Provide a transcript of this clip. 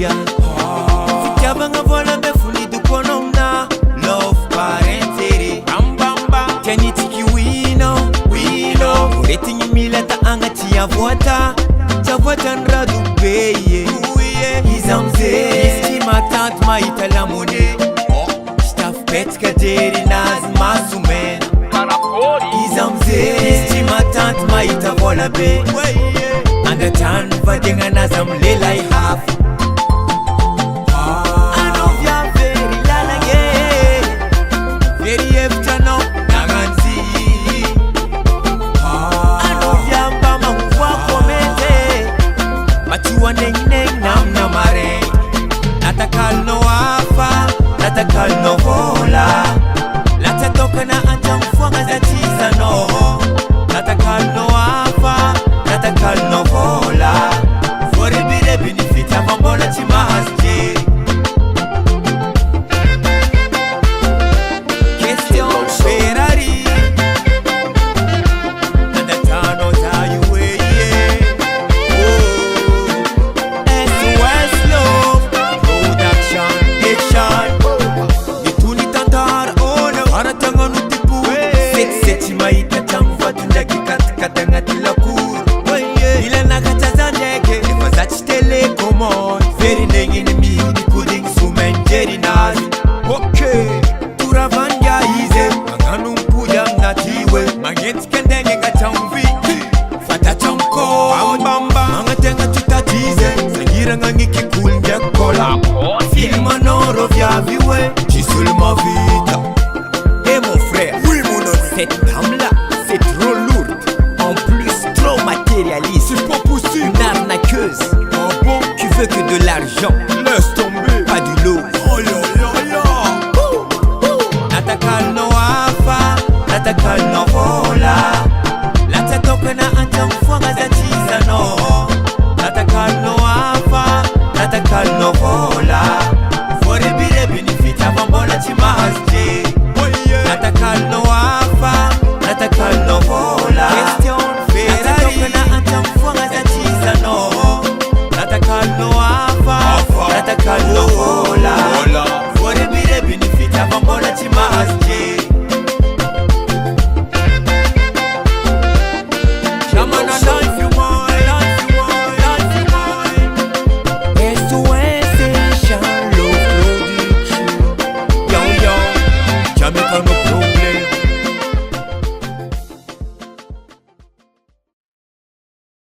dia fitiavagna vola be fonidy konaona love parentery ambamba tianitsiki wino retigny mila ta agnaty avoata tavoatany radobe izy amzay izy ty matanty mahita lamone izy tafipetsika jerinazy masomena izy amzay izy ty matanty mahita vola be andatrano vategnanazy amy lelay hafa